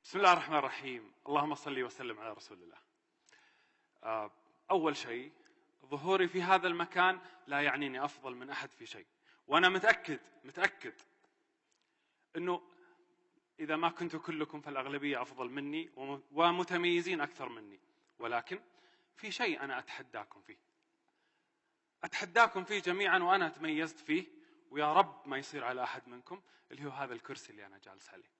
بسم الله الرحمن الرحيم. اللهم صل وسلم على رسول الله. أول شيء، ظهوري في هذا المكان لا يعنيني أفضل من أحد في شيء، وأنا متأكد أنه إذا ما كنتوا كلكم فالأغلبية أفضل مني ومتميزين أكثر مني، ولكن في شيء أنا أتحداكم فيه جميعا، وأنا تميزت فيه، ويا رب ما يصير على أحد منكم، اللي هو هذا الكرسي اللي أنا جالس عليه.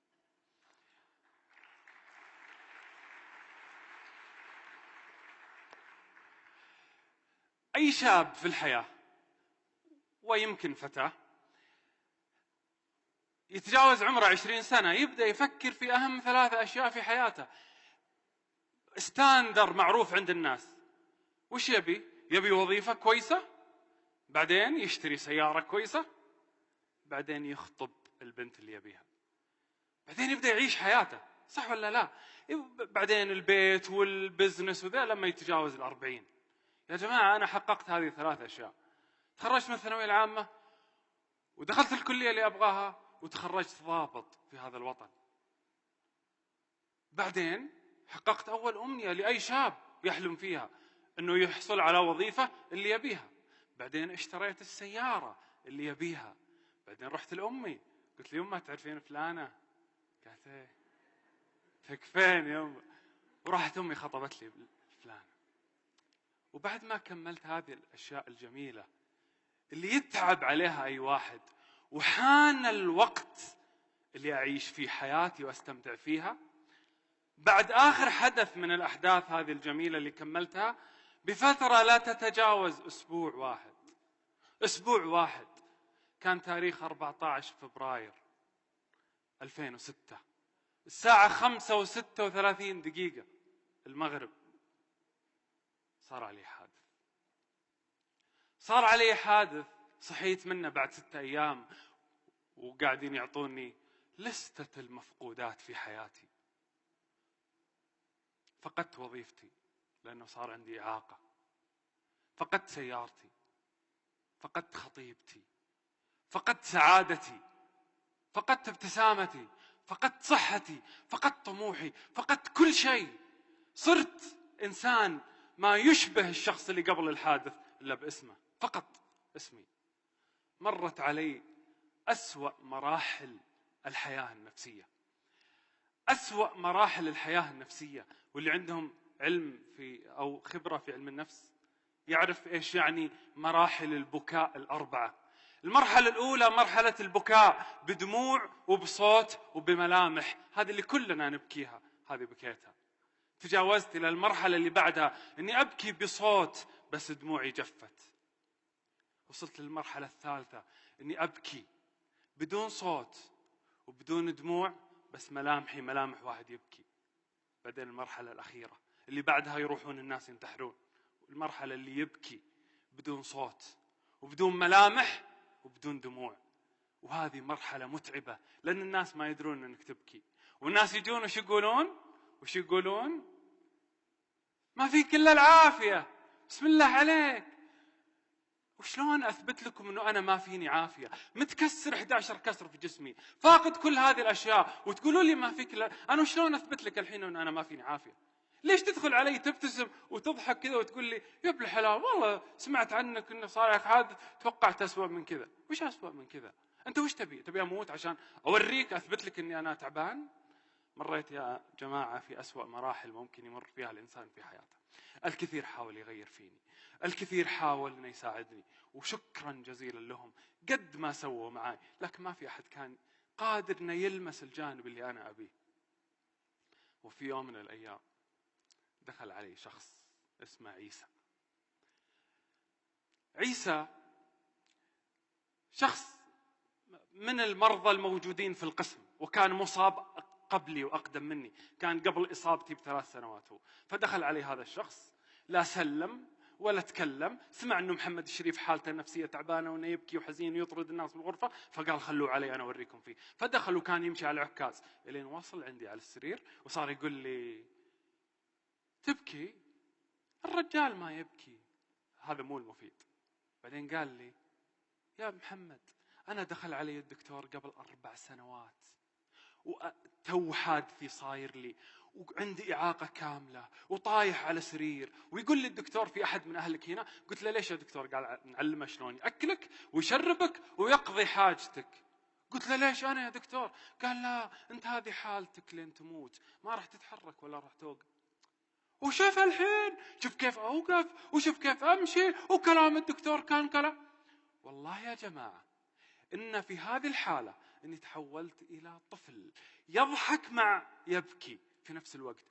أي شاب في الحياة، ويمكن فتاة، يتجاوز عمره 20 سنة يبدأ يفكر في أهم 3 أشياء في حياته. ستاندر معروف عند الناس. وش يبي؟ يبي وظيفة كويسة، بعدين يشتري سيارة كويسة، بعدين يخطب البنت اللي يبيها، بعدين يبدأ يعيش حياته، صح ولا لا؟ بعدين البيت والبزنس وذا لما يتجاوز 40. يا جماعة أنا حققت هذه 3 أشياء. تخرجت من الثانوية العامة، ودخلت الكلية اللي أبغاها، وتخرجت ضابط في هذا الوطن. بعدين حققت أول أمنية لأي شاب يحلم فيها، أنه يحصل على وظيفة اللي يبيها. بعدين اشتريت السيارة اللي يبيها. بعدين رحت لأمي قلت لي: يما تعرفين فلانة؟ قالت: ايه. تكفين يما. وراحت أمي خطبت لي فلانة. وبعد ما كملت هذه الأشياء الجميلة اللي يتعب عليها أي واحد، وحان الوقت اللي أعيش في حياتي وأستمتع فيها، بعد آخر حدث من الأحداث هذه الجميلة اللي كملتها بفترة لا تتجاوز أسبوع واحد، كان تاريخ 14 فبراير 2006 الساعة 5:36 المغرب، صار علي حادث. صحيت منه بعد 6 أيام، وقاعدين يعطوني لستة المفقودات في حياتي. فقدت وظيفتي لأنه صار عندي إعاقة، فقدت سيارتي، فقدت خطيبتي، فقدت سعادتي، فقدت ابتسامتي، فقدت صحتي، فقدت طموحي، فقدت كل شيء. صرت إنسان ما يشبه الشخص اللي قبل الحادث إلا باسمه، فقط اسمي. مرت علي أسوأ مراحل الحياة النفسية، أسوأ مراحل الحياة النفسية. واللي عندهم علم أو خبرة في علم النفس يعرف إيش يعني مراحل البكاء ال4. المرحلة الأولى مرحلة البكاء بدموع وبصوت وبملامح، هذه اللي كلنا نبكيها، هذه بكيتها. تجاوزت إلى المرحلة اللي بعدها إني أبكي بصوت بس دموعي جفت. وصلت للمرحلة الثالثة إني أبكي بدون صوت وبدون دموع، بس ملامحي ملامح واحد يبكي. بعدين المرحلة الأخيرة اللي بعدها يروحون الناس ينتحرون، المرحلة اللي يبكي بدون صوت وبدون ملامح وبدون دموع. وهذه مرحلة متعبة، لأن الناس ما يدرون أنك تبكي، والناس يجون وش يقولون؟ ما فيك إلا العافية، بسم الله عليك. وشلون أثبت لكم أنه أنا ما فيني عافية؟ متكسر 11 كسر في جسمي، فاقد كل هذه الأشياء، وتقولوا لي ما فيك إلا أنا. وشلون أثبت لك الحين أنه أنا ما فيني عافية؟ ليش تدخل علي تبتسم وتضحك كذا وتقول لي: يا ابن الحلال والله سمعت عنك أنه صار لك حادث، توقعت أسوأ من كذا. وش أسوأ من كذا؟ أنت وش تبي أموت عشان أوريك أثبت لك أني أنا تعبان؟ مريت يا جماعة في أسوأ مراحل ممكن يمر فيها الإنسان في حياته. الكثير حاول يغير فيني، الكثير حاول أن يساعدني، وشكرا جزيلا لهم قد ما سووا معي، لكن ما في أحد كان قادر أن يلمس الجانب اللي أنا أبيه. وفي يوم من الأيام دخل علي شخص اسمه عيسى، شخص من المرضى الموجودين في القسم، وكان مصاب قبلي وأقدم مني، كان قبل إصابتي ب3 سنوات هو. فدخل علي هذا الشخص، لا سلم ولا تكلم، سمع أنه محمد الشريف حالته النفسية تعبانة وأنه يبكي وحزين ويطرد الناس بالغرفة، فقال: خلوه علي أنا أوريكم فيه. فدخل وكان يمشي على عكاز إلين وصل عندي على السرير، وصار يقول لي: تبكي؟ الرجال ما يبكي، هذا مو المفيد. بعدين قال لي: يا محمد، أنا دخل علي الدكتور قبل 4 سنوات وتو حادثي صاير لي، وعندي إعاقة كاملة، وطايح على سرير، ويقول لي الدكتور في أحد من أهلك هنا؟ قلت له ليش يا دكتور؟ قال نعلمه شلون يأكلك ويشربك ويقضي حاجتك. قلت له ليش أنا يا دكتور؟ قال لا، أنت هذه حالتك لين تموت، ما راح تتحرك ولا راح توقف. وشوف الحين، شوف كيف أوقف، وشوف كيف أمشي، وكلام الدكتور كان كلام. والله يا جماعة إن في هذه الحالة أني تحولت إلى طفل يضحك مع يبكي في نفس الوقت.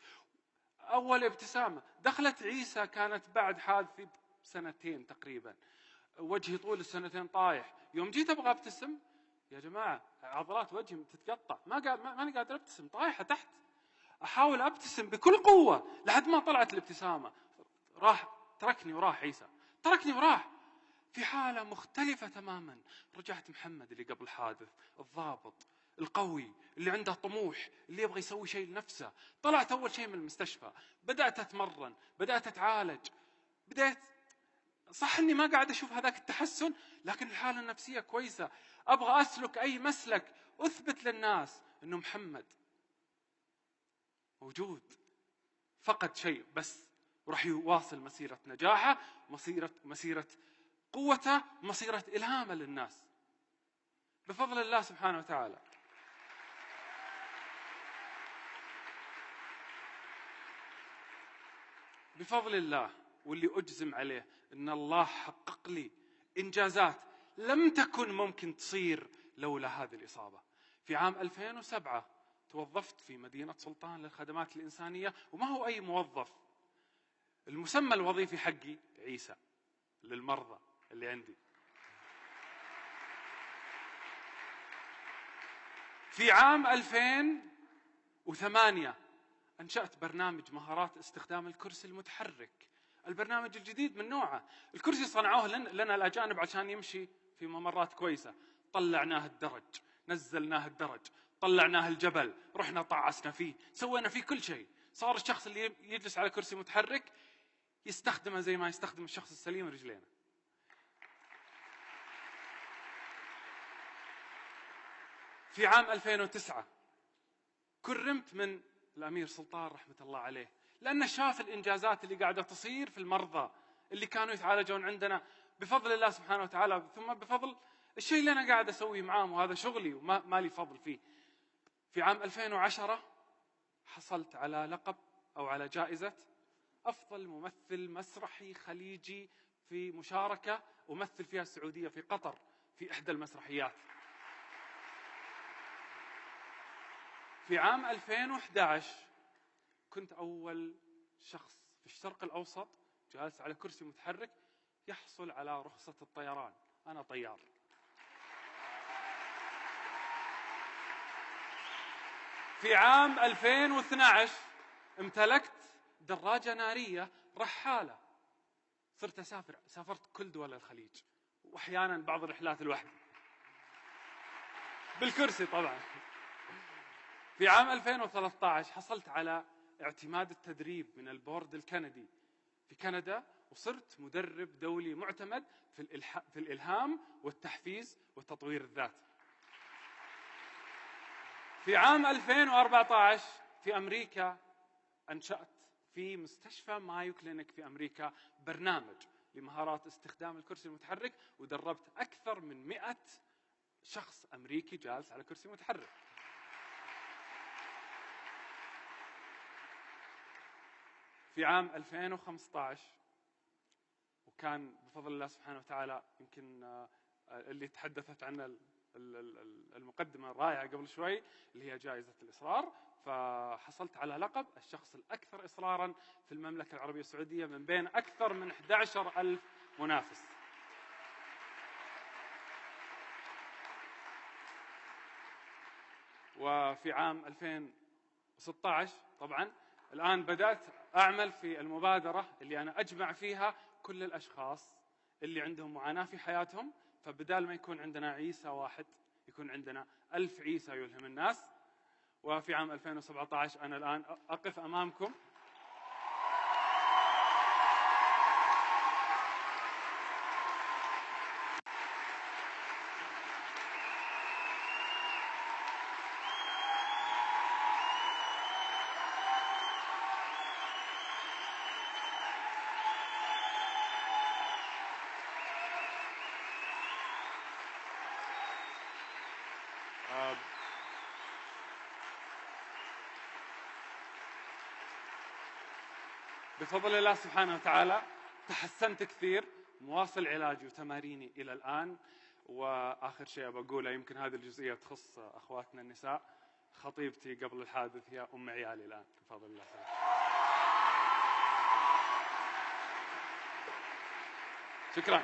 أول ابتسامة دخلت عيسى كانت بعد حادثي بسنتين تقريبا، وجهي طول السنتين طايح. يوم جيت أبغى أبتسم يا جماعة عضلات وجهي تتقطع، ماني قادر أبتسم، طايحة تحت. أحاول أبتسم بكل قوة لحد ما طلعت الابتسامة، راح تركني وراح عيسى، تركني وراح. في حالة مختلفة تماما رجعت محمد اللي قبل الحادث، الضابط القوي اللي عنده طموح، اللي يبغى يسوي شيء لنفسه. طلعت أول شيء من المستشفى، بدأت أتمرن، بدأت أتعالج، بدأت صح أني ما قاعد أشوف هذاك التحسن، لكن الحالة النفسية كويسة. أبغى أسلك أي مسلك أثبت للناس أنه محمد موجود، فقد شيء بس وراح يواصل مسيرة نجاحه، مسيرة قوته، مسيرة إلهامه للناس بفضل الله سبحانه وتعالى. بفضل الله، واللي أجزم عليه أن الله حقق لي إنجازات لم تكن ممكن تصير لولا هذه الإصابة. في عام 2007 توظفت في مدينة سلطان للخدمات الإنسانية، وما هو أي موظف، المسمى الوظيفي حقي عيسى للمرضى اللي عندي. في عام 2008 أنشأت برنامج مهارات استخدام الكرسي المتحرك، البرنامج الجديد من نوعه. الكرسي صنعوه لنا الأجانب عشان يمشي في ممرات كويسة. طلعناه الدرج، نزلناه الدرج، طلعناه الجبل، رحنا طعسنا فيه، سوينا فيه كل شيء. صار الشخص اللي يجلس على كرسي متحرك يستخدمه زي ما يستخدم الشخص السليم رجلينه. في عام 2009 كرمت من الأمير سلطان رحمة الله عليه، لأنه شاف الإنجازات اللي قاعدة تصير في المرضى اللي كانوا يتعالجون عندنا بفضل الله سبحانه وتعالى، ثم بفضل الشيء اللي أنا قاعد أسويه معاهم، وهذا شغلي وما لي فضل فيه. في عام 2010 حصلت على لقب أو على جائزة أفضل ممثل مسرحي خليجي في مشاركة أمثل فيها السعودية في قطر في إحدى المسرحيات. في عام 2011 كنت أول شخص في الشرق الأوسط جالس على كرسي متحرك يحصل على رخصة الطيران. أنا طيار. في عام 2012 امتلكت دراجة نارية رحالة، صرت سافرت كل دول الخليج، وأحيانا بعض الرحلات لوحدي بالكرسي طبعا. في عام 2013 حصلت على اعتماد التدريب من البورد الكندي في كندا، وصرت مدرب دولي معتمد في الإلهام والتحفيز وتطوير الذات. في عام 2014 في أمريكا أنشأت في مستشفى مايو كلينيك في أمريكا برنامج لمهارات استخدام الكرسي المتحرك، ودربت أكثر من 100 شخص أمريكي جالس على كرسي متحرك. في عام 2015 وكان بفضل الله سبحانه وتعالى يمكن اللي تحدثت عنه المقدمة الرائعة قبل شوي اللي هي جائزة الإصرار، فحصلت على لقب الشخص الأكثر إصرارا في المملكة العربية السعودية من بين أكثر من 11,000 منافس. وفي عام 2016 طبعا الآن بدأت أعمل في المبادرة اللي أنا أجمع فيها كل الأشخاص اللي عندهم معاناة في حياتهم، فبدال ما يكون عندنا عيسى واحد يكون عندنا 1000 عيسى يلهم الناس. وفي عام 2017 أنا الآن أقف أمامكم بفضل الله سبحانه وتعالى تحسنت كثير، مواصل علاجي وتماريني إلى الآن. وآخر شيء بقوله، يمكن هذه الجزئية تخص أخواتنا النساء، خطيبتي قبل الحادث هي أم عيالي الآن بفضل الله. شكرا.